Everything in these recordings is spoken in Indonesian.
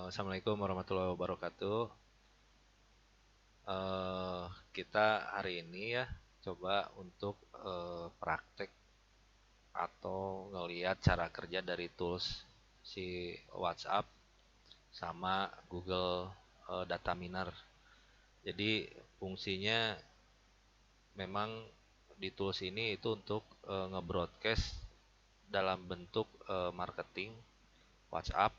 Assalamualaikum warahmatullahi wabarakatuh. Kita hari ini ya coba untuk praktek atau ngelihat cara kerja dari tools si WhatsApp sama Google Data Miner. Jadi fungsinya memang di tools ini itu untuk nge-broadcast dalam bentuk marketing WhatsApp,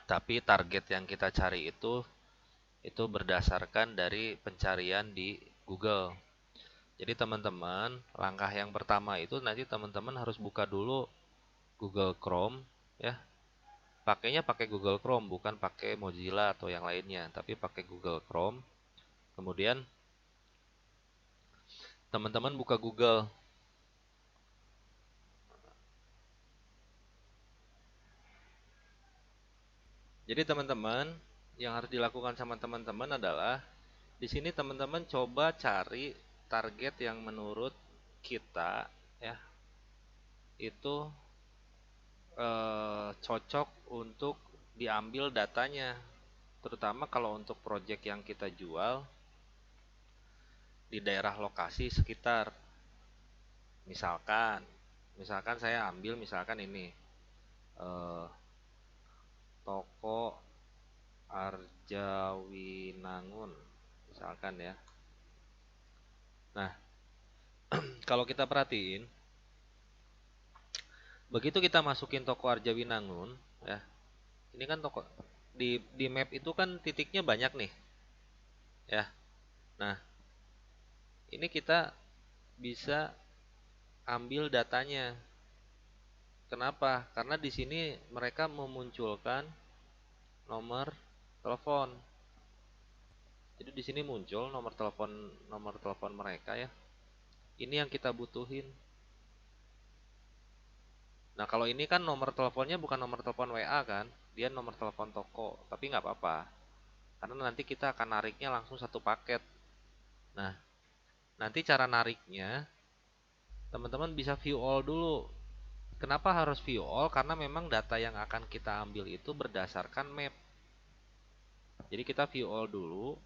tapi target yang kita cari itu berdasarkan dari pencarian di Google. Jadi teman-teman, langkah yang pertama itu nanti teman-teman harus buka dulu Google Chrome ya. Pakainya pakai Google Chrome, bukan pakai Mozilla atau yang lainnya, tapi pakai Google Chrome. Kemudian teman-teman buka Google. Jadi teman-teman, yang harus dilakukan sama teman-teman adalah di sini teman-teman coba cari target yang menurut kita ya itu cocok untuk diambil datanya, terutama kalau untuk project yang kita jual di daerah lokasi sekitar. Misalkan, misalkan saya ambil misalkan ini eh, toko Arjawinangun, misalkan ya. Nah, kalau kita perhatiin, begitu kita masukin toko Arjawinangun, ya, ini kan toko di map itu kan titiknya banyak nih, ya. Nah, ini kita bisa ambil datanya. Kenapa? Karena di sini mereka memunculkan nomor telepon. Jadi di sini muncul nomor telepon mereka ya. Ini yang kita butuhin. Nah, kalau ini kan nomor teleponnya bukan nomor telepon WA kan, dia nomor telepon toko. Tapi nggak apa-apa, karena nanti kita akan nariknya langsung satu paket. Nah, nanti cara nariknya teman-teman bisa view all dulu. Kenapa harus view all? Karena memang data yang akan kita ambil itu berdasarkan map. Jadi kita view all dulu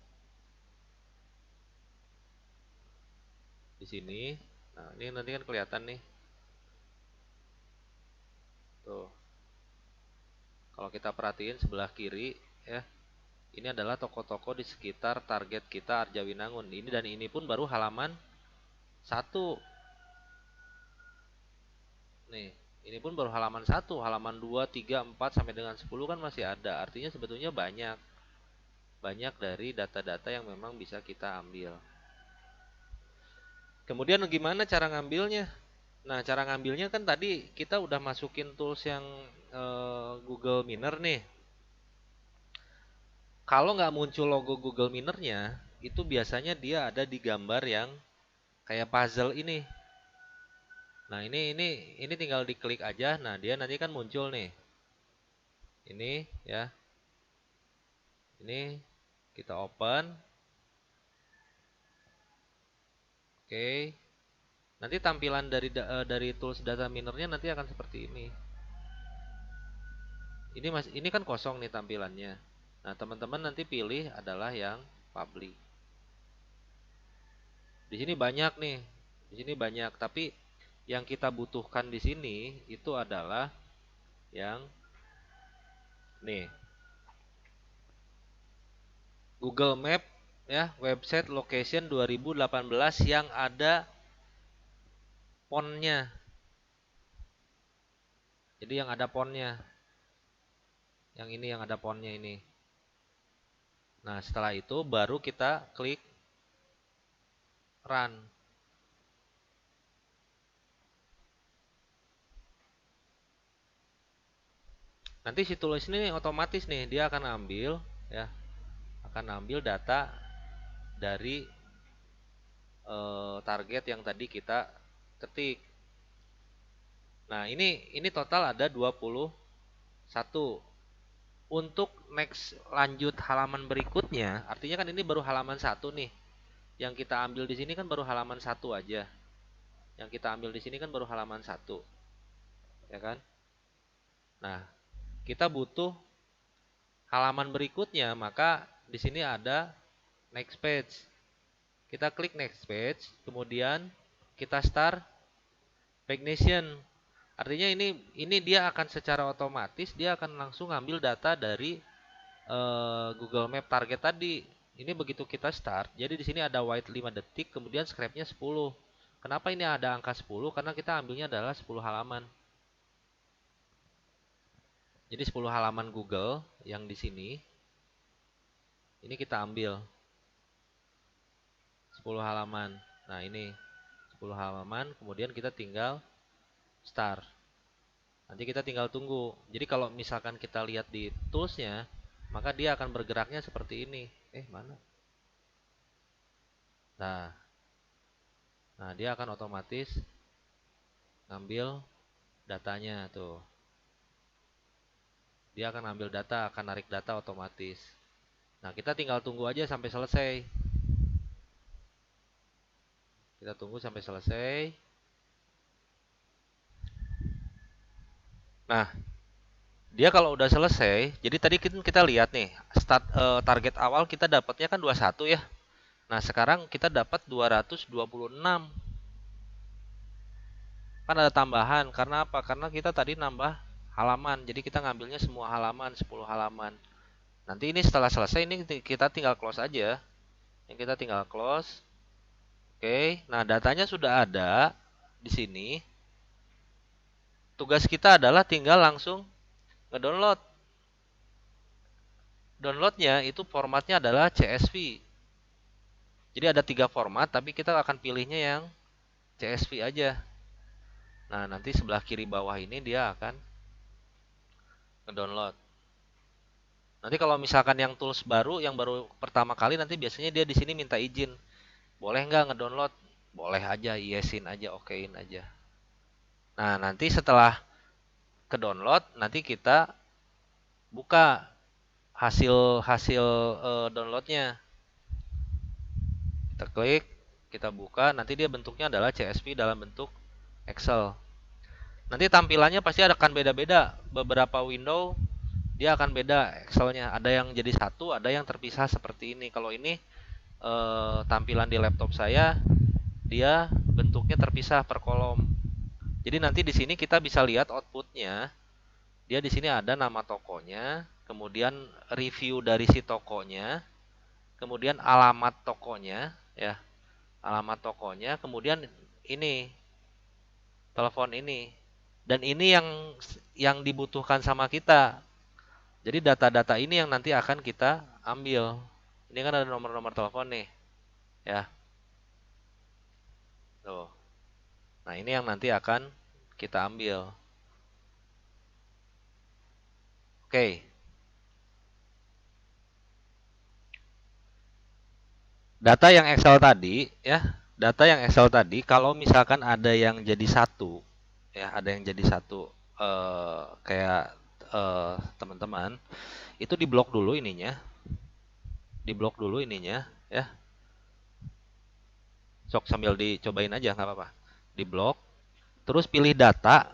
di sini. Nah, ini nanti kan kelihatan nih. Tuh. Kalau kita perhatiin sebelah kiri ya, ini adalah toko-toko di sekitar target kita Arjawinangun. Ini dan ini pun baru halaman 1. Nih, ini pun baru halaman 1, halaman 2, 3, 4 sampai dengan 10 kan masih ada. Artinya sebetulnya banyak. Banyak dari data-data yang memang bisa kita ambil. Kemudian gimana cara ngambilnya? Nah, cara ngambilnya kan tadi kita udah masukin tools yang Google Miner nih. Kalau nggak muncul logo Google Miner-nya, itu biasanya dia ada di gambar yang kayak puzzle ini. Nah, ini tinggal diklik aja. Nah, dia nanti kan muncul nih. Ini ya. Ini kita open. Oke. Nanti tampilan dari tools data minernya nanti akan seperti ini. Ini kan kosong nih tampilannya. Nah, teman-teman nanti pilih adalah yang public. Di sini banyak nih. Di sini banyak, tapi yang kita butuhkan di sini itu adalah yang nih. Google Map ya, website location 2018 yang ada fontnya. Jadi yang ada fontnya. Yang ini yang ada fontnya ini. Nah, setelah itu baru kita klik run. Nanti si tulis ini otomatis nih dia akan ambil ya, akan ambil data dari target yang tadi kita ketik. Nah, ini total ada 21. Untuk next lanjut halaman berikutnya, artinya kan ini baru halaman 1 nih. Yang kita ambil di sini kan baru halaman 1 aja. Yang kita ambil di sini kan baru halaman 1. Ya kan? Nah, kita butuh halaman berikutnya, maka di sini ada next page. Kita klik next page, kemudian kita start Pagination. Artinya ini dia akan secara otomatis dia akan langsung ngambil data dari Google Map target tadi. Ini begitu kita start. Jadi di sini ada wait 5 detik, kemudian scrape-nya 10. Kenapa ini ada angka 10? Karena kita ambilnya adalah 10 halaman. Jadi 10 halaman Google yang di sini ini kita ambil 10 halaman. Nah, ini 10 halaman, kemudian kita tinggal start. Nanti kita tinggal tunggu. Jadi kalau misalkan kita lihat di toolsnya, maka dia akan bergeraknya seperti ini. Mana? Nah, dia akan otomatis ngambil datanya tuh. Dia akan ambil data, akan narik data otomatis. Nah, kita tinggal tunggu aja sampai selesai. Kita tunggu sampai selesai. Nah, dia kalau udah selesai, jadi tadi kita lihat nih, target awal kita dapatnya kan 21 ya. Nah, sekarang kita dapat 226. Kan ada tambahan, karena apa? Karena kita tadi nambah halaman, jadi kita ngambilnya semua halaman, 10 halaman. Nanti ini setelah selesai, ini kita tinggal close aja. Yang kita tinggal close. Oke, nah datanya sudah ada di sini. Tugas kita adalah tinggal langsung ngedownload. Downloadnya itu formatnya adalah CSV. Jadi ada 3 format, tapi kita akan pilihnya yang CSV aja. Nah, nanti sebelah kiri bawah ini dia akan ngedownload. Nanti kalau misalkan yang tools baru, yang baru pertama kali, nanti biasanya dia di sini minta izin. Boleh nggak ngedownload? Boleh aja, yesin aja, okein aja. Nah, nanti setelah ke download, nanti kita buka hasil downloadnya. Kita klik, kita buka, nanti dia bentuknya adalah CSV dalam bentuk Excel. Nanti tampilannya pasti akan beda-beda. Beberapa window dia akan beda Excelnya. Ada yang jadi satu, ada yang terpisah seperti ini. Kalau ini tampilan di laptop saya, dia bentuknya terpisah per kolom. Jadi nanti di sini kita bisa lihat outputnya. Dia di sini ada nama tokonya, kemudian review dari si tokonya, kemudian alamat tokonya, ya, alamat tokonya, kemudian ini telepon ini, dan ini yang dibutuhkan sama kita. Jadi data-data ini yang nanti akan kita ambil. Ini kan ada nomor-nomor telepon nih, ya. Tuh. Nah, ini yang nanti akan kita ambil. Oke. Data yang Excel tadi, ya. Data yang Excel tadi, kalau misalkan ada yang jadi satu, ya, ada yang jadi satu, kayak teman-teman, itu diblok dulu ininya, diblok dulu ininya, ya. Sok sambil dicobain aja, nggak apa-apa. Diblok, terus pilih data,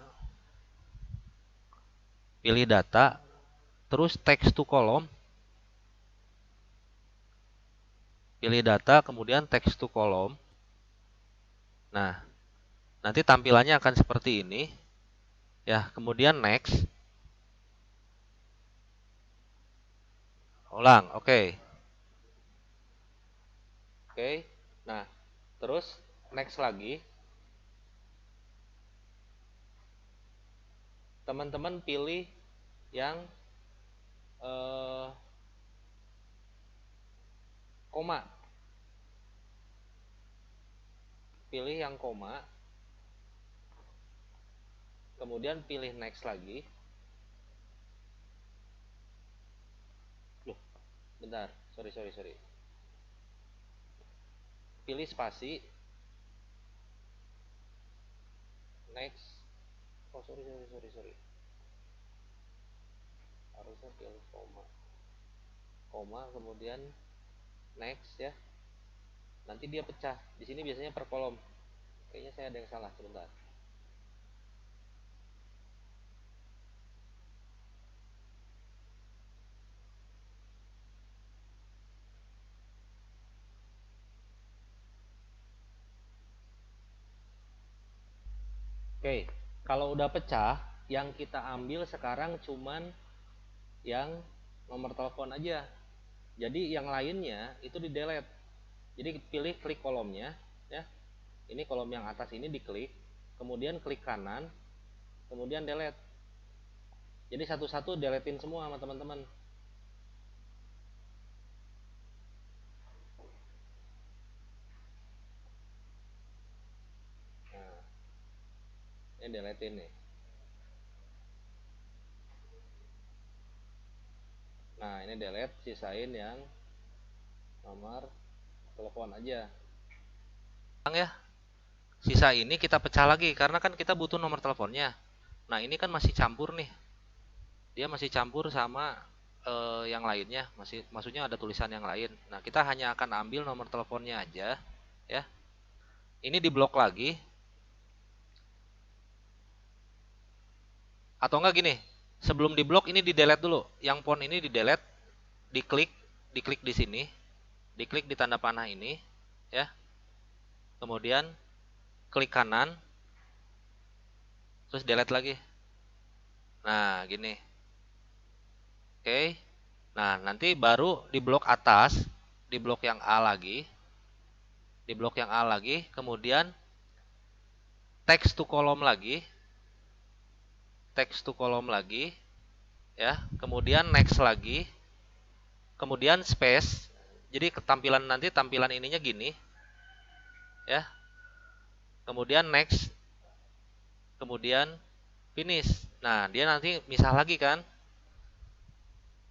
terus text to column, pilih data, kemudian text to column. Nah, nanti tampilannya akan seperti ini, ya. Kemudian next, ulang, oke. Oke, nah terus next lagi, teman-teman pilih yang koma, pilih yang koma, kemudian pilih next lagi. Loh, bentar, sorry. Pilih spasi, next. Oh, sorry. Harusnya pilih koma, kemudian next, ya. Nanti dia pecah. Di sini biasanya per kolom. Kayaknya saya ada yang salah, sebentar. Oke, kalau udah pecah, yang kita ambil sekarang cuman yang nomor telepon aja. Jadi yang lainnya itu di delete. Jadi pilih klik kolomnya, ya. Ini kolom yang atas ini diklik, kemudian klik kanan, kemudian delete. Jadi satu-satu deletein semua sama teman-teman. Nah, ini deletein nih. Nah, ini delete, sisain yang nomor telepon aja. Ya, sisa ini kita pecah lagi karena kan kita butuh nomor teleponnya. Nah, ini kan masih campur nih. Dia masih campur sama yang lainnya, maksudnya ada tulisan yang lain. Nah, kita hanya akan ambil nomor teleponnya aja, ya. Ini diblok lagi. Atau enggak gini, sebelum diblok ini di delete dulu. Yang phone ini di delete, diklik, diklik di sini, diklik di tanda panah ini, ya. Kemudian klik kanan, terus delete lagi. Nah, gini. Oke. Nah, nanti baru di blok atas, di blok yang A lagi, di blok yang A lagi, kemudian text to kolom lagi, text to kolom lagi, ya. Kemudian next lagi, kemudian space. Jadi ketampilan nanti tampilan ininya gini, ya. Kemudian next, kemudian finish. Nah, dia nanti misah lagi kan.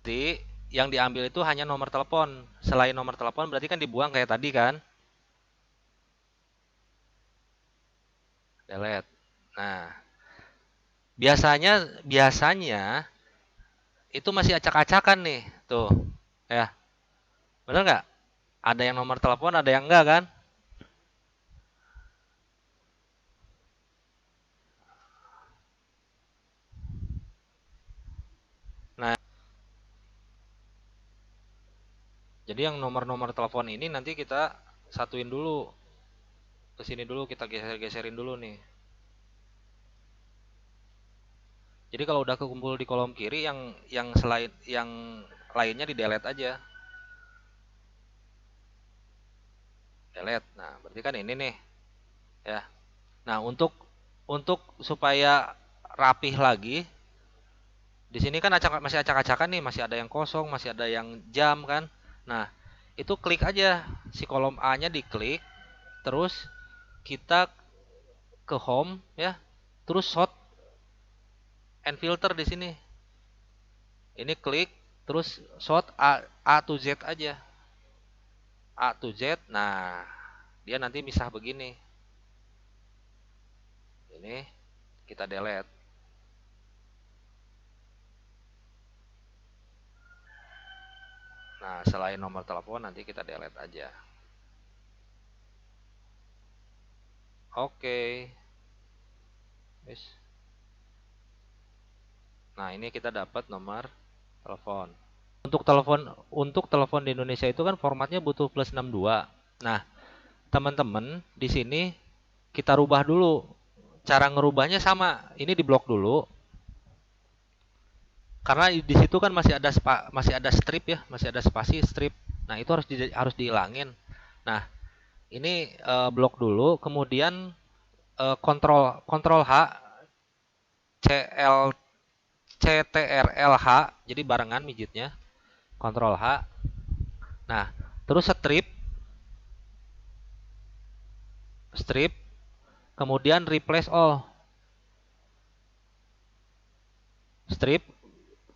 Jadi yang diambil itu hanya nomor telepon. Selain nomor telepon berarti kan dibuang kayak tadi kan. Delete. Nah, biasanya biasanya itu masih acak-acakan nih. Tuh. Ya. Bener nggak? Ada yang nomor telepon, ada yang enggak kan? Nah, jadi yang nomor-nomor telepon ini nanti kita satuin dulu. Ke sini dulu kita geser-geserin dulu nih. Jadi kalau udah kekumpul di kolom kiri yang selain yang lainnya di delete aja. Delete. Nah, berarti kan ini nih, ya. Nah, untuk supaya rapih lagi, di sini kan masih acak-acakan nih, masih ada yang kosong, masih ada yang jam kan. Nah, itu klik aja si kolom A-nya diklik, terus kita ke home ya. Terus sort and filter di sini. Ini klik terus sort A to Z aja. A to Z. Nah, dia nanti misah begini. Ini kita delete. Nah, selain nomor telepon nanti kita delete aja. Oke. Yes. Nah, ini kita dapat nomor telepon. Untuk telepon di Indonesia itu kan formatnya butuh plus 62. Nah, teman-teman di sini kita rubah dulu. Cara ngerubahnya sama. Ini diblok dulu. Karena di situ kan masih ada strip ya, masih ada spasi strip. Nah, itu harus dihilangin. Nah, ini blok dulu, kemudian kontrol H CL CTRL H, jadi barengan mijitnya. Kontrol H. Nah, terus strip, kemudian replace all. Strip,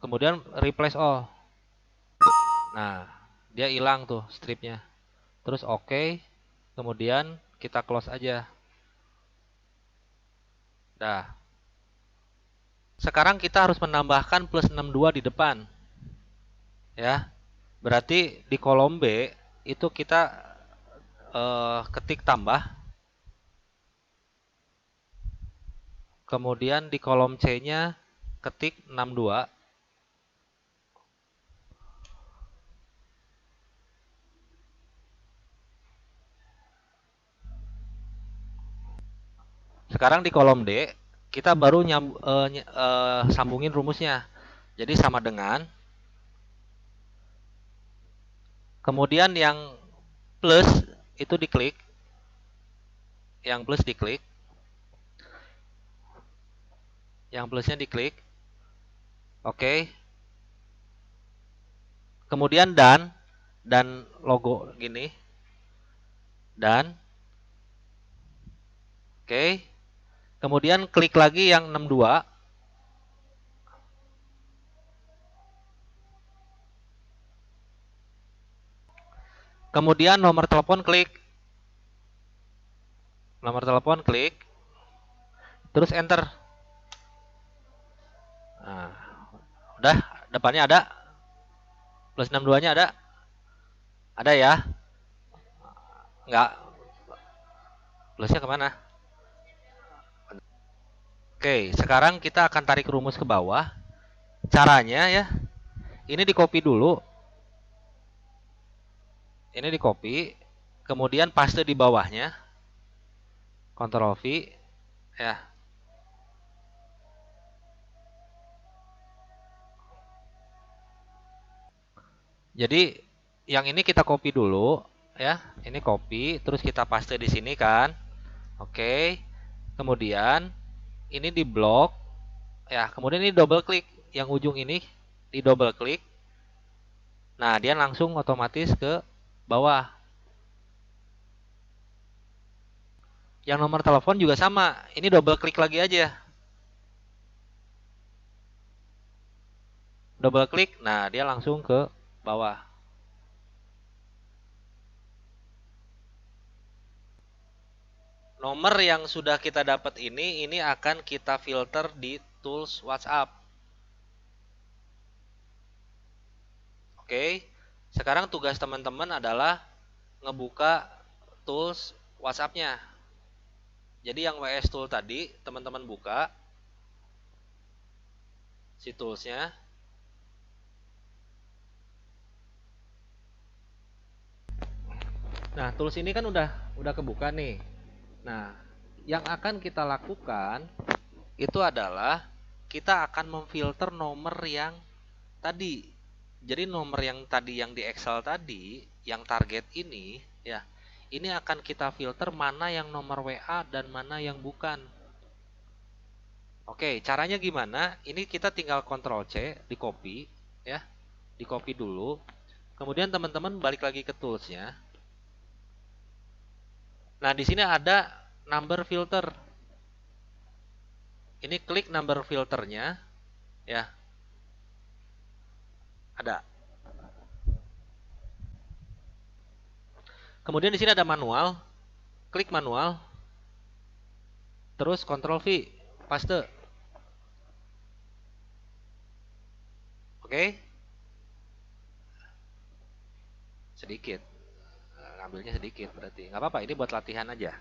kemudian replace all. Nah, dia hilang tuh stripnya. Terus oke, kemudian kita close aja. Dah. Sekarang kita harus menambahkan plus 62 di depan. Ya. Berarti di kolom B itu kita ketik tambah. Kemudian di kolom C-nya ketik 62. Sekarang di kolom D kita baru sambungin rumusnya. Jadi sama dengan, kemudian yang plus itu diklik, yang plus diklik, yang plusnya diklik, oke. Kemudian dan logo gini, dan oke. Kemudian klik lagi yang 62. Kemudian nomor telepon klik, nomor telepon klik, terus enter. Nah, udah, depannya ada, plus 62-nya ada. Ada ya? Enggak, plusnya kemana? Oke, sekarang kita akan tarik rumus ke bawah. Caranya ya, ini di copy dulu. Ini di copy, kemudian paste di bawahnya. Ctrl V, ya. Jadi yang ini kita copy dulu, ya. Ini copy, terus kita paste di sini kan. Oke. Kemudian ini di blok, ya. Kemudian ini double klik, yang ujung ini di double klik. Nah, dia langsung otomatis ke bawah. Yang nomor telepon juga sama. Ini double klik lagi aja. Double klik, nah dia langsung ke bawah. Nomor yang sudah kita dapat ini akan kita filter di tools WhatsApp. Oke. Sekarang tugas teman-teman adalah ngebuka tools WhatsApp-nya. Jadi yang WS Tool tadi teman-teman buka si toolsnya. Nah, tools ini kan udah kebuka nih. Nah, yang akan kita lakukan itu adalah kita akan memfilter nomor yang tadi. Jadi nomor yang tadi yang di Excel tadi, yang target ini, ya, ini akan kita filter mana yang nomor WA dan mana yang bukan. Oke, caranya gimana? Ini kita tinggal Ctrl C, di copy, ya, di copy dulu. Kemudian teman-teman balik lagi ke toolsnya. Nah, di sini ada number filter. Ini klik number filternya, ya. Ada. Kemudian di sini ada manual. Klik manual. Terus Ctrl V, paste. Oke. Sedikit. Ngambilnya sedikit berarti. Nggak apa-apa, ini buat latihan aja.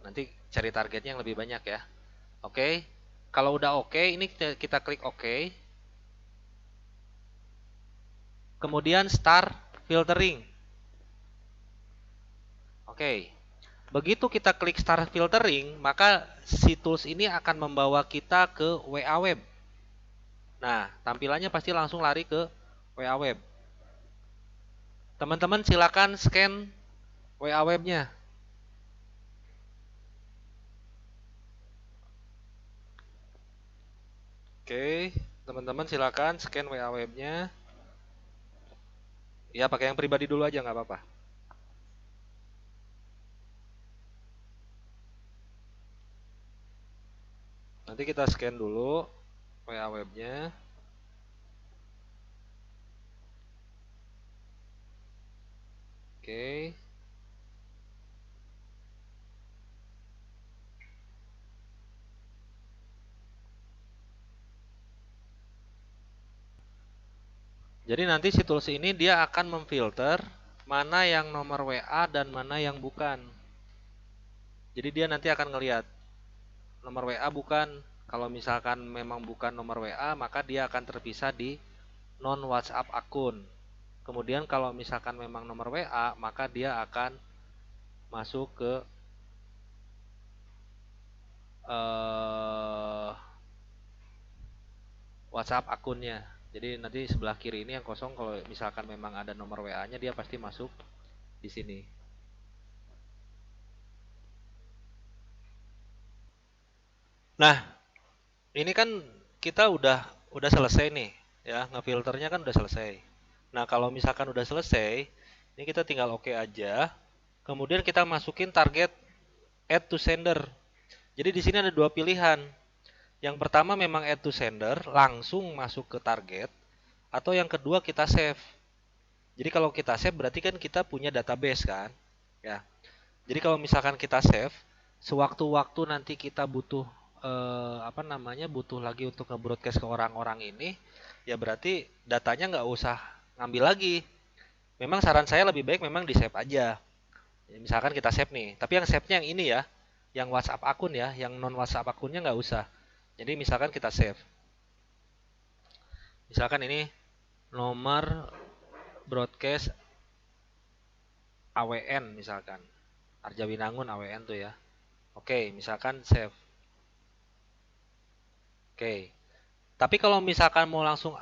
Nanti cari targetnya yang lebih banyak ya. Oke. Kalau udah oke, ini kita klik oke. Kemudian start filtering. Oke. Begitu kita klik start filtering, maka si tools ini akan membawa kita ke WA web. Nah, tampilannya pasti langsung lari ke WA web. Teman-teman silakan scan WA webnya. Oke, teman-teman silakan scan WA webnya. Ya, pakai yang pribadi dulu aja nggak apa-apa. Nanti kita scan dulu WA webnya. Oke. Jadi nanti si tools ini dia akan memfilter mana yang nomor WA dan mana yang bukan. Jadi dia nanti akan ngelihat nomor WA bukan. Kalau misalkan memang bukan nomor WA, maka dia akan terpisah di non WhatsApp akun. Kemudian kalau misalkan memang nomor WA, maka dia akan masuk ke eh, WhatsApp akunnya. Jadi nanti sebelah kiri ini yang kosong, kalau misalkan memang ada nomor WA-nya dia pasti masuk di sini. Nah, ini kan kita udah selesai nih, ya, ngefilternya kan udah selesai. Nah, kalau misalkan udah selesai, ini kita tinggal oke aja. Kemudian kita masukin target add to sender. Jadi di sini ada dua pilihan. Yang pertama memang add to sender, langsung masuk ke target, atau yang kedua kita save. Jadi kalau kita save berarti kan kita punya database kan, ya. Jadi kalau misalkan kita save, sewaktu-waktu nanti kita butuh apa namanya, butuh lagi untuk nge-broadcast ke orang-orang ini, ya berarti datanya nggak usah ngambil lagi. Memang saran saya lebih baik memang di save aja. Ya, misalkan kita save nih, tapi yang save-nya yang ini ya, yang WhatsApp akun ya, yang non WhatsApp akunnya nggak usah. Jadi misalkan kita save, misalkan ini nomor broadcast AWN misalkan, Arjawinangun AWN tuh ya. Oke, misalkan save. Oke. Tapi kalau misalkan mau langsung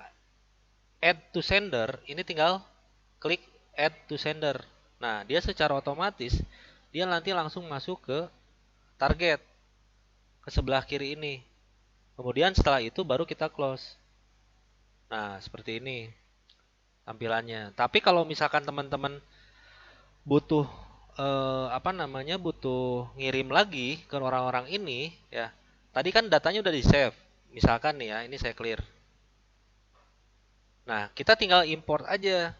add to sender, ini tinggal klik add to sender. Nah, dia secara otomatis dia nanti langsung masuk ke target ke sebelah kiri ini. Kemudian setelah itu baru kita close. Nah, seperti ini tampilannya. Tapi kalau misalkan teman-teman butuh apa namanya, butuh ngirim lagi ke orang-orang ini ya. Tadi kan datanya udah di-save. Misalkan nih ya, ini saya clear. Nah, kita tinggal import aja.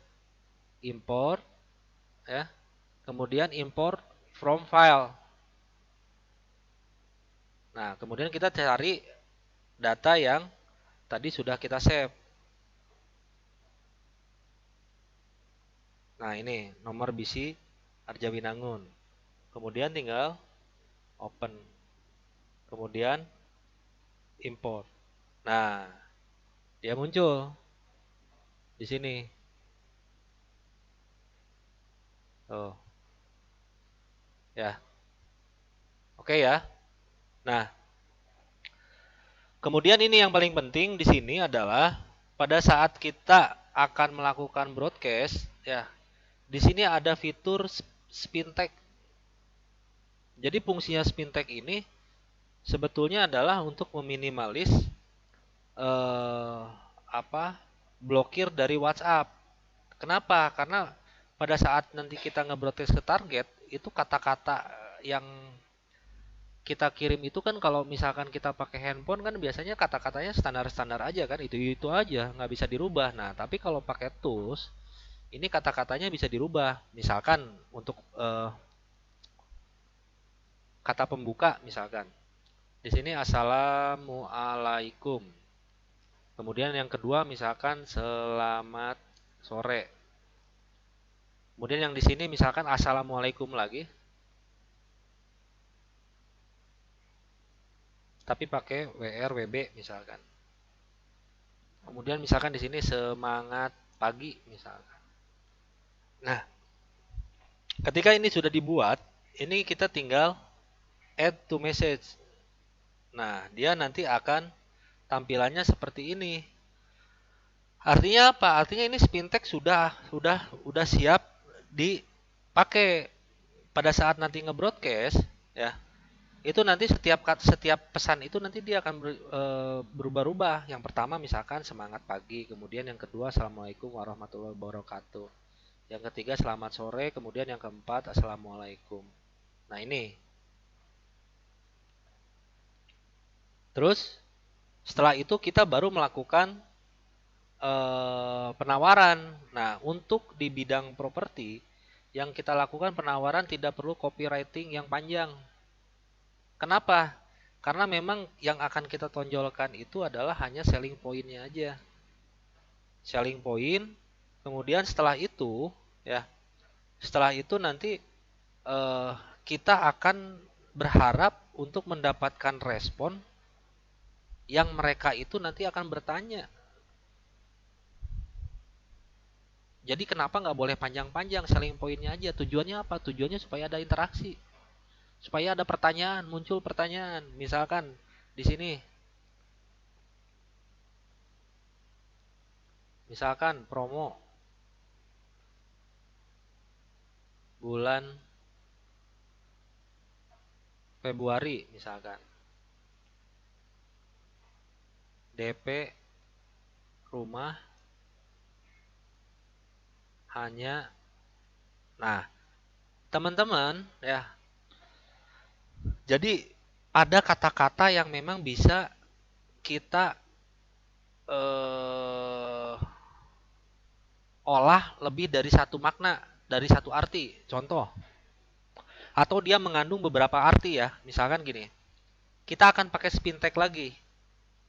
Import ya. Kemudian import from file. Nah, kemudian kita cari data yang tadi sudah kita save. Nah, ini nomor BC Arjawinangun. Kemudian tinggal open. Kemudian import. Nah, dia muncul di sini. Oh, ya. Oke ya. Nah, kemudian ini yang paling penting di sini adalah pada saat kita akan melakukan broadcast, ya, di sini ada fitur spin tag. Jadi fungsinya spin tag ini sebetulnya adalah untuk meminimalis eh, apa, blokir dari WhatsApp. Kenapa? Karena pada saat nanti kita nge-broadcast ke target, itu kata-kata yang kita kirim itu kan, kalau misalkan kita pakai handphone kan biasanya kata-katanya standar-standar aja kan, itu aja, nggak bisa dirubah. Nah, tapi kalau pakai tools, ini kata-katanya bisa dirubah. Misalkan untuk kata pembuka, misalkan di sini assalamualaikum. Kemudian yang kedua misalkan selamat sore. Kemudian yang di sini misalkan assalamualaikum lagi, tapi pakai WR WB misalkan. Kemudian misalkan di sini semangat pagi misalkan. Nah, ketika ini sudah dibuat, ini kita tinggal add to message. Nah, dia nanti akan tampilannya seperti ini. Artinya apa? Artinya ini spintex sudah siap dipakai pada saat nanti nge-broadcast ya. Itu nanti setiap pesan itu nanti dia akan berubah-ubah. Yang pertama misalkan semangat pagi, kemudian yang kedua assalamualaikum warahmatullahi wabarakatuh. Yang ketiga selamat sore, kemudian yang keempat assalamualaikum. Nah, ini. Terus setelah itu kita baru melakukan penawaran. Nah, untuk di bidang properti yang kita lakukan penawaran tidak perlu copywriting yang panjang. Kenapa? Karena memang yang akan kita tonjolkan itu adalah hanya selling point-nya aja. Selling point, kemudian setelah itu ya, setelah itu nanti eh, kita akan berharap untuk mendapatkan respon yang mereka itu nanti akan bertanya. Jadi kenapa nggak boleh panjang-panjang, selling pointnya aja. Tujuannya apa? Tujuannya supaya ada interaksi. supaya ada pertanyaan, muncul pertanyaan. Misalkan di sini, misalkan promo bulan Februari misalkan. DP rumah hanya. Nah, teman-teman ya. Jadi ada kata-kata yang memang bisa kita eh, olah lebih dari satu makna, dari satu arti. Contoh, atau dia mengandung beberapa arti ya. Misalkan gini, kita akan pakai spin tag lagi.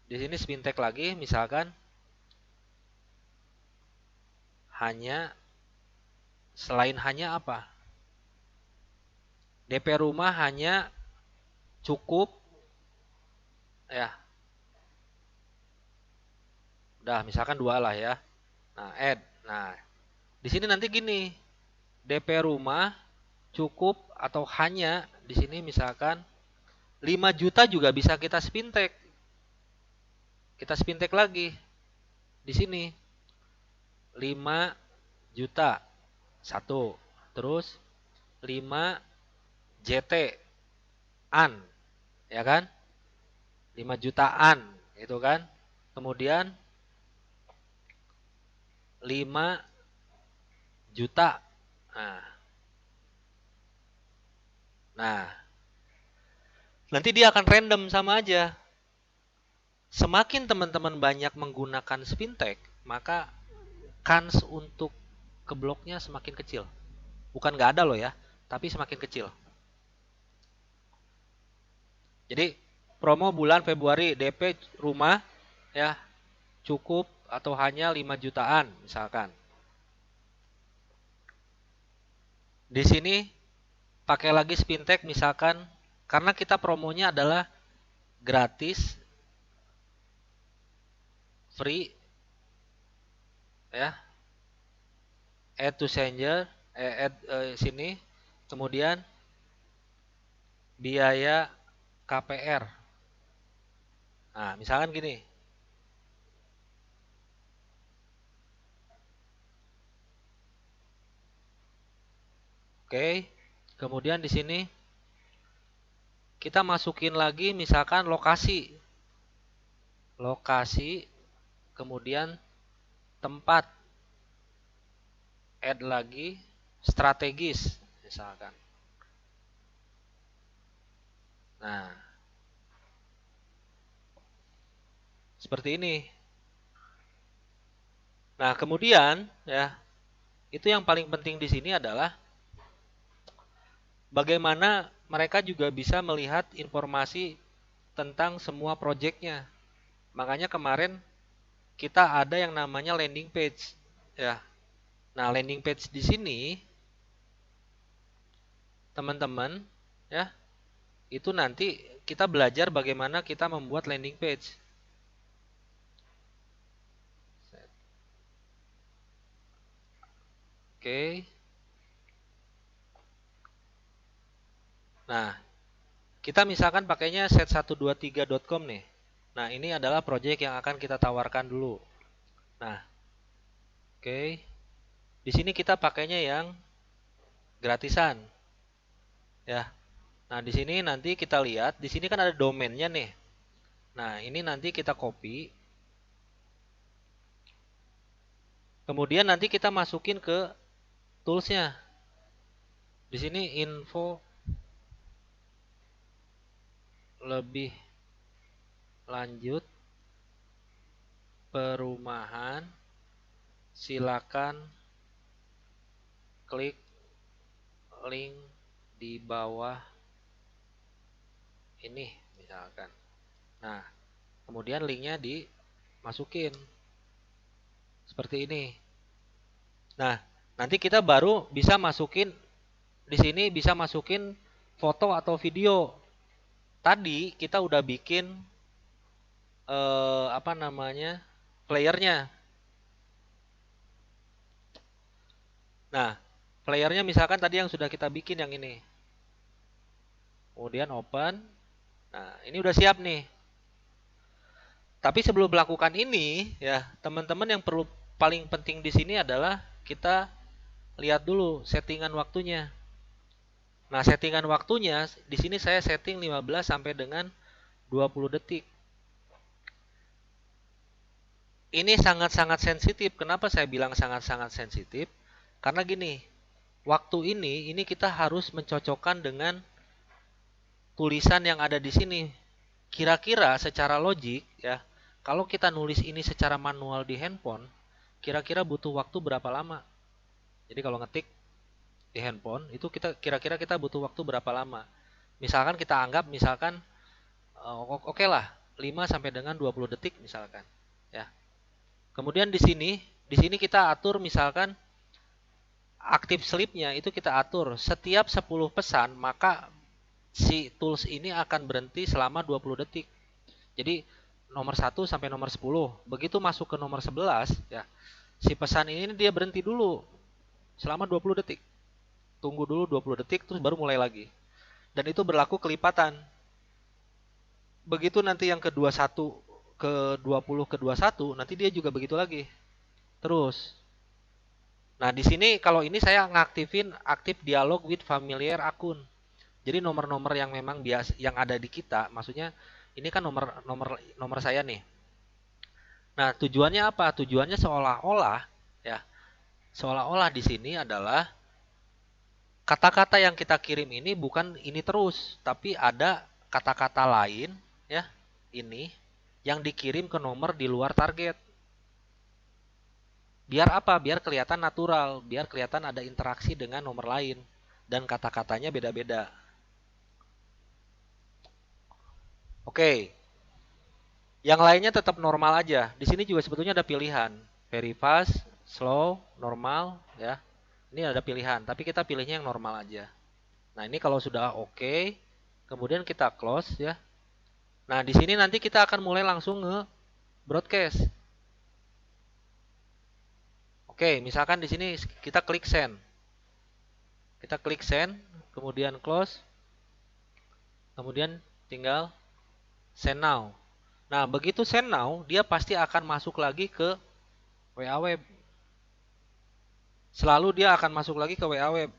Di sini spin tag lagi, misalkan hanya, selain hanya apa? DP rumah hanya cukup ya. Udah, misalkan dua lah ya. Nah, add. Nah, di sini nanti gini, DP rumah cukup atau hanya di sini misalkan 5 juta juga bisa kita spin tag. Kita spin tag lagi di sini 5 juta satu, terus 5 JT an, ya kan? 5 jutaan itu kan. Kemudian 5 juta. Nah, nah, nanti dia akan random sama aja. Semakin teman-teman banyak menggunakan spin tag, maka kans untuk kebloknya semakin kecil. Bukan nggak ada loh ya, tapi semakin kecil. Jadi promo bulan Februari DP rumah ya cukup atau hanya 5 jutaan misalkan. Di sini pakai lagi spin tag misalkan karena kita promonya adalah gratis free ya, add to stranger, add sini, kemudian biaya KPR. Nah, misalkan gini. Oke. Kemudian di sini kita masukin lagi misalkan lokasi. Lokasi, kemudian tempat. Add lagi strategis misalkan. Nah, seperti ini. Nah, kemudian ya, itu yang paling penting di sini adalah bagaimana mereka juga bisa melihat informasi tentang semua proyeknya. Makanya kemarin kita ada yang namanya landing page ya. Nah, landing page di sini teman-teman ya, itu nanti kita belajar bagaimana kita membuat landing page. Oke. Nah, kita misalkan pakainya set123.com nih. Nah, ini adalah project yang akan kita tawarkan dulu. Nah, oke. Di sini kita pakainya yang gratisan. Ya. Nah, di sini nanti kita lihat, di sini kan ada domainnya nih. Nah, ini nanti kita copy. Kemudian nanti kita masukin ke toolsnya. Di sini info lebih lanjut perumahan, silakan klik link di bawah ini misalkan. Nah, kemudian linknya dimasukin seperti ini. Nah, nanti kita baru bisa masukin di sini, bisa masukin foto atau video. Tadi kita udah bikin apa namanya, playernya. Nah, playernya misalkan tadi yang sudah kita bikin yang ini. kemudian open. Nah, ini udah siap nih. Tapi sebelum melakukan ini, ya, teman-teman yang perlu paling penting di sini adalah kita lihat dulu settingan waktunya. Nah, settingan waktunya di sini saya setting 15 sampai dengan 20 detik. Ini sangat-sangat sensitif. Kenapa saya bilang sangat-sangat sensitif? Karena gini, waktu ini kita harus mencocokkan dengan tulisan yang ada di sini. Kira-kira secara logik ya, kalau kita nulis ini secara manual di handphone, kira-kira butuh waktu berapa lama? Jadi kalau ngetik di handphone itu kita kira-kira kita butuh waktu berapa lama? Misalkan kita anggap misalkan oke lah 5 sampai dengan 20 detik misalkan ya. Kemudian di sini kita atur misalkan aktif sleep-nya itu kita atur setiap 10 pesan maka si tools ini akan berhenti selama 20 detik. Jadi nomor 1 sampai nomor 10. Begitu masuk ke nomor 11 ya, si pesan ini dia berhenti dulu selama 20 detik. Tunggu dulu 20 detik terus baru mulai lagi. Dan itu berlaku kelipatan. Begitu nanti yang ke-21 ke-20 ke-21 nanti dia juga begitu lagi. Terus. Nah, di sini kalau ini saya ngaktifin aktif dialog with familiar akun. Jadi nomor-nomor yang memang biasa yang ada di kita, maksudnya ini kan nomor saya nih. Nah, tujuannya apa? Tujuannya seolah-olah ya, seolah-olah di sini adalah kata-kata yang kita kirim ini bukan ini terus, tapi ada kata-kata lain ya, ini yang dikirim ke nomor di luar target. Biar apa? Biar kelihatan natural, biar kelihatan ada interaksi dengan nomor lain dan kata-katanya beda-beda. Oke, yang lainnya tetap normal aja. Di sini juga sebetulnya ada pilihan, very fast, slow, normal ya. Ini ada pilihan, tapi kita pilihnya yang normal aja. Nah, ini kalau sudah oke, kemudian kita close ya. Nah, di sini nanti kita akan mulai langsung nge broadcast. Oke, misalkan di sini kita klik send. Kita klik send, kemudian close, kemudian tinggal send now. Nah, begitu send now, dia pasti akan masuk lagi ke WA Web. Selalu dia akan masuk lagi ke WA Web.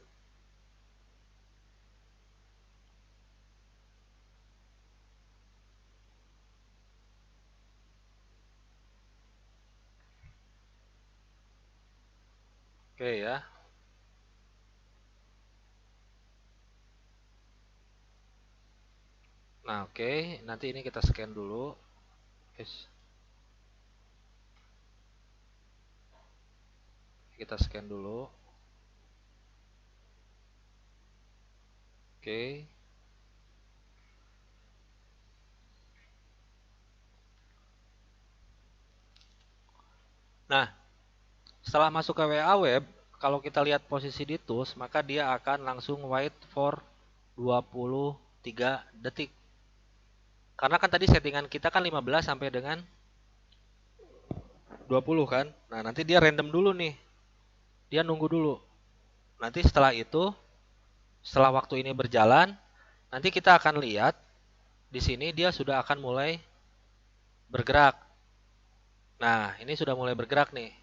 Oke ya. Nah, oke. Nanti ini kita scan dulu. Guys. Kita scan dulu. Oke. Nah, setelah masuk ke WA Web, kalau kita lihat posisi di tools, maka dia akan langsung wait for 23 detik. Karena kan tadi settingan kita kan 15 sampai dengan 20 kan. Nah, nanti dia random dulu nih. Dia nunggu dulu. Nanti setelah itu, setelah waktu ini berjalan, nanti kita akan lihat di sini dia sudah akan mulai bergerak. Nah, ini sudah mulai bergerak nih.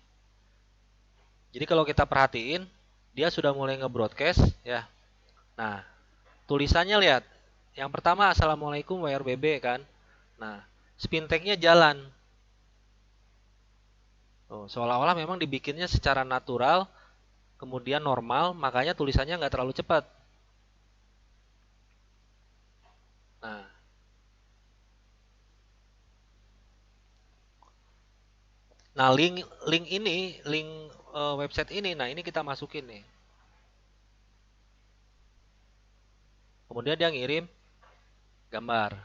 Jadi kalau kita perhatiin, dia sudah mulai nge-broadcast ya. Nah, tulisannya lihat. Yang pertama Assalamualaikum WRBB kan. Nah, spin tag-nya jalan. Oh, seolah-olah memang dibikinnya secara natural, kemudian normal, makanya tulisannya nggak terlalu cepat. Nah, nah link ini, link website ini, nah ini kita masukin nih. Kemudian dia ngirim gambar.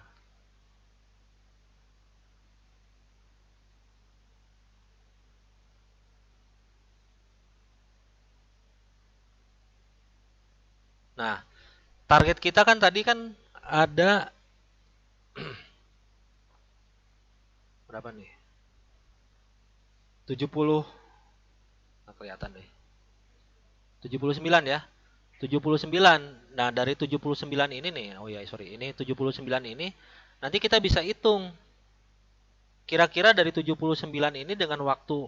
Nah, target kita kan tadi kan ada berapa nih? 70. Nah, kelihatan deh. 79 ya. 79. Nah, dari 79 ini nih, oh ya sorry, ini 79 ini nanti kita bisa hitung kira-kira dari 79 ini dengan waktu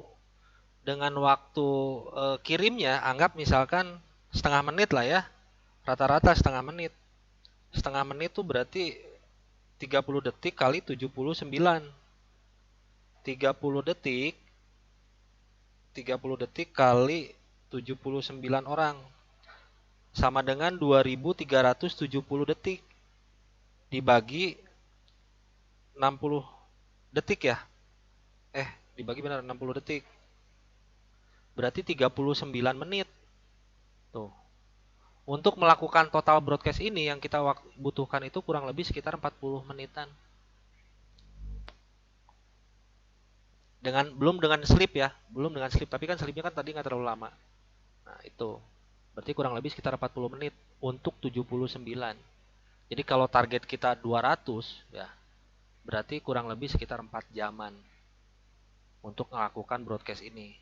kirimnya anggap misalkan setengah menit lah ya. Rata-rata setengah menit. Setengah menit tuh berarti 30 detik kali 79. 30 detik 30 detik kali 79 orang sama dengan 2370 detik dibagi 60 detik ya. Dibagi benar 60 detik. Berarti 39 menit. Tuh. Untuk melakukan total broadcast ini yang kita butuhkan itu kurang lebih sekitar 40 menitan. Belum dengan sleep ya, belum dengan sleep, tapi kan sleepnya kan tadi nggak terlalu lama. Nah, itu. Berarti kurang lebih sekitar 40 menit untuk 79. Jadi kalau target kita 200 ya, berarti kurang lebih sekitar 4 jaman untuk melakukan broadcast ini.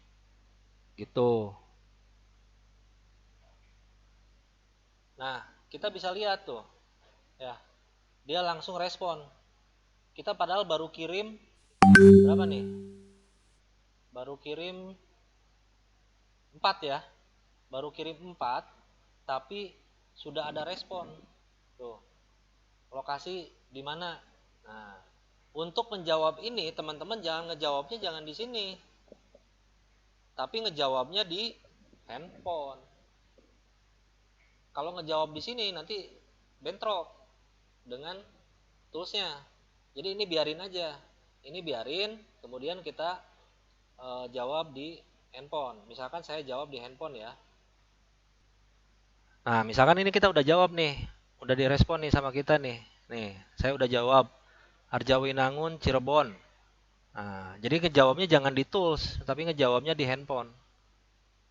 Gitu. Nah, kita bisa lihat tuh. Ya, dia langsung respon. Kita padahal baru kirim berapa nih? Baru kirim 4 ya. Baru kirim 4, tapi sudah ada respon. Tuh. Lokasi di mana? Nah, untuk menjawab ini teman-teman jangan ngejawabnya jangan di sini. Tapi ngejawabnya di handphone. Kalau ngejawab di sini nanti bentrok dengan toolsnya. Jadi ini biarin aja. Ini biarin, kemudian kita jawab di handphone. Misalkan saya jawab di handphone ya. Nah, misalkan ini kita udah jawab nih. Udah direspon nih sama kita nih. Nih, saya udah jawab. Arjawinangun, Cirebon. Nah, jadi ngejawabnya jangan di tools, tapi ngejawabnya di handphone.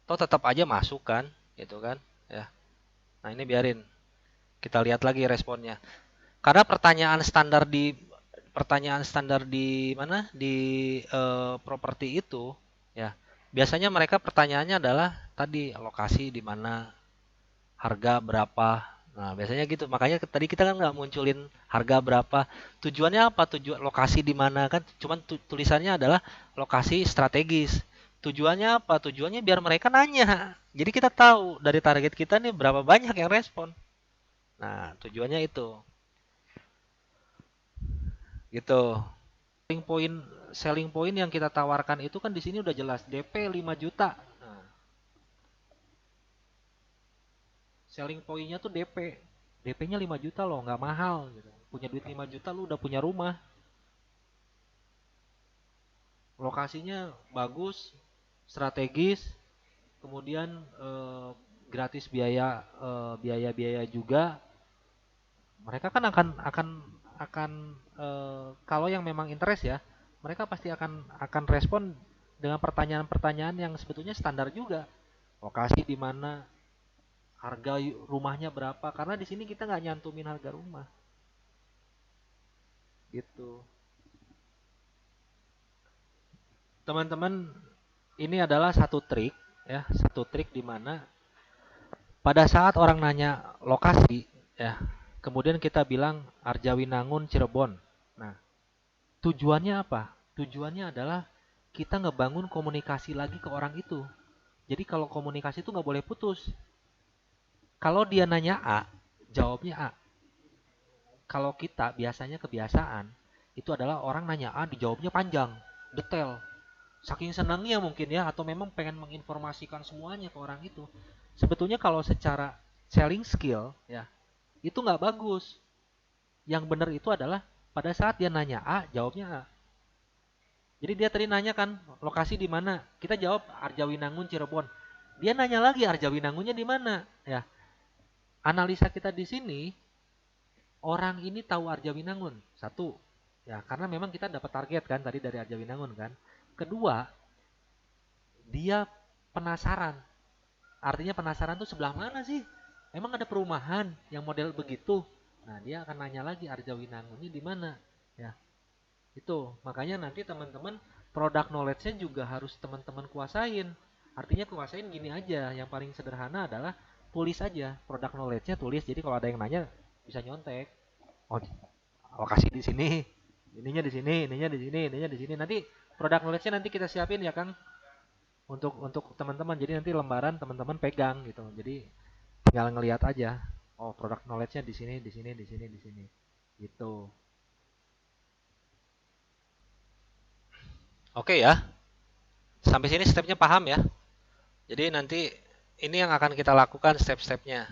Toh tetap aja masuk kan, gitu kan? Ya. Nah, ini biarin. Kita lihat lagi responnya. Karena pertanyaan standar di mana? Di properti itu, ya. Biasanya mereka pertanyaannya adalah tadi lokasi di mana, harga berapa. Nah, biasanya gitu. Makanya tadi kita kan nggak munculin harga berapa. Tujuannya apa? Tujuan lokasi di mana kan? Cuman tulisannya adalah lokasi strategis. Tujuannya apa? Tujuannya biar mereka nanya. Jadi kita tahu dari target kita nih berapa banyak yang respon. Nah, tujuannya itu. Gitu. Selling point selling point yang kita tawarkan itu kan di sini udah jelas DP 5 juta. Nah, selling point-nya tuh DP. DP-nya 5 juta loh, nggak mahal gitu. Punya duit 5 juta lu udah punya rumah. Lokasinya bagus, strategis, kemudian gratis biaya juga. Mereka kan akan kalau yang memang interest ya, mereka pasti akan respon dengan pertanyaan-pertanyaan yang sebetulnya standar juga. Lokasi di mana, harga rumahnya berapa? Karena di sini kita nggak nyantumin harga rumah. Gitu. Teman-teman, ini adalah satu trik ya, satu trik di mana pada saat orang nanya lokasi ya, kemudian kita bilang Arjawinangun Cirebon. Nah, tujuannya apa? Tujuannya adalah kita ngebangun komunikasi lagi ke orang itu. Jadi kalau komunikasi itu nggak boleh putus. Kalau dia nanya A, jawabnya A. Kalau kita biasanya kebiasaan, itu adalah orang nanya A, dijawabnya panjang, detail. Saking senangnya mungkin ya, atau memang pengen menginformasikan semuanya ke orang itu. Sebetulnya kalau secara selling skill ya, itu nggak bagus. Yang benar itu adalah pada saat dia nanya A, jawabnya A. Jadi dia tadi nanya kan lokasi di mana, kita jawab Arjawinangun Cirebon. Dia nanya lagi Arjawinangunnya di mana, ya. Analisa kita di sini, orang ini tahu Arjawinangun. Satu, ya karena memang kita dapat target kan tadi dari Arjawinangun kan. Kedua, dia penasaran. Artinya penasaran tuh sebelah mana sih? Emang ada perumahan yang model begitu? Nah, dia akan nanya lagi Arjawinangunnya di mana? Ya, itu. Makanya nanti teman-teman produk knowledge-nya juga harus teman-teman kuasain. Artinya kuasain gini aja, yang paling sederhana adalah tulis aja product knowledge-nya, tulis. Jadi kalau ada yang nanya bisa nyontek. Oh, lokasi di sini, ininya di sini, ininya di sini, ininya di sini. Nanti product knowledge-nya nanti kita siapin ya Kang untuk teman-teman. Jadi nanti lembaran teman-teman pegang gitu. Jadi tinggal ngelihat aja. Oh, product knowledge-nya di sini, di sini, di sini, di sini. Gitu. Oke ya. Sampai sini stepnya paham ya. Jadi nanti ini yang akan kita lakukan step-stepnya.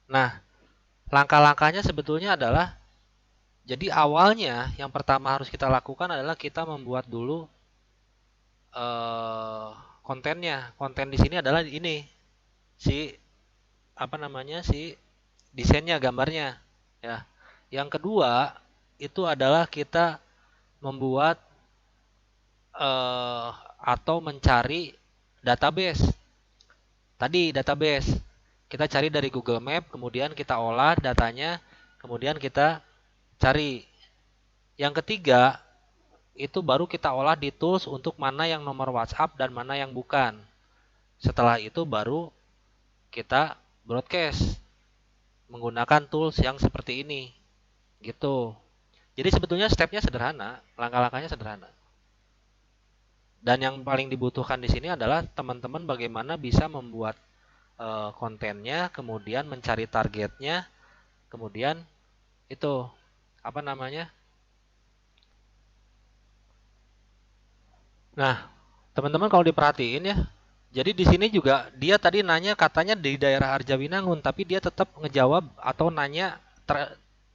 Nah, langkah-langkahnya sebetulnya adalah jadi awalnya yang pertama harus kita lakukan adalah kita membuat dulu eh, kontennya. Konten di sini adalah ini si apa namanya si desainnya, gambarnya ya. Yang kedua itu adalah kita membuat atau mencari database. Tadi database kita cari dari Google Map, kemudian kita olah datanya, kemudian kita cari. Yang ketiga itu baru kita olah di tools untuk mana yang nomor WhatsApp dan mana yang bukan. Setelah itu baru kita broadcast menggunakan tools yang seperti ini gitu. Jadi sebetulnya stepnya sederhana, langkah-langkahnya sederhana. Dan yang paling dibutuhkan di sini adalah teman-teman bagaimana bisa membuat kontennya, kemudian mencari targetnya, kemudian itu apa namanya? Nah, teman-teman kalau diperhatiin ya, jadi di sini juga dia tadi nanya katanya di daerah Arjawinangun, tapi dia tetap ngejawab atau nanya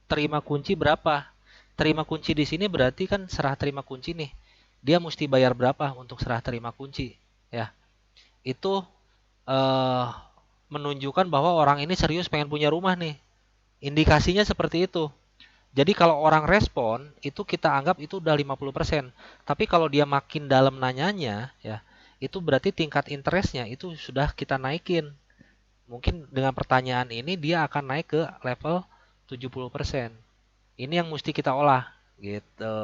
terima kunci berapa. Terima kunci di sini berarti kan serah terima kunci nih. Dia mesti bayar berapa untuk serah terima kunci, ya. Itu eh, menunjukkan bahwa orang ini serius pengen punya rumah nih. Indikasinya seperti itu. Jadi kalau orang respon itu kita anggap itu udah 50%. Tapi kalau dia makin dalam nanyanya ya, itu berarti tingkat interestnya itu sudah kita naikin. Mungkin dengan pertanyaan ini dia akan naik ke level 70%. Ini yang mesti kita olah gitu.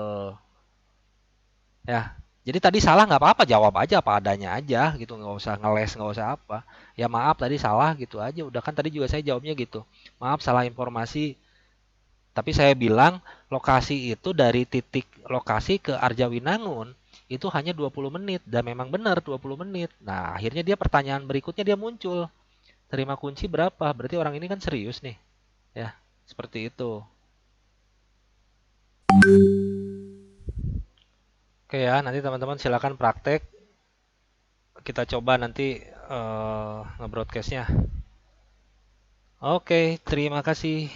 Ya. Jadi tadi salah nggak apa-apa, jawab aja apa adanya aja gitu, nggak usah ngeles, nggak usah apa. Ya maaf tadi salah gitu aja. Udah kan tadi juga saya jawabnya gitu. Maaf salah informasi. Tapi saya bilang lokasi itu dari titik lokasi ke Arjawinangun itu hanya 20 menit dan memang benar 20 menit. Nah, akhirnya dia pertanyaan berikutnya dia muncul. Terima kunci berapa? Berarti orang ini kan serius nih. Ya, seperti itu. Oke ya, nanti teman-teman silakan praktek. Kita coba nanti nge-broadcastnya. Oke, terima kasih.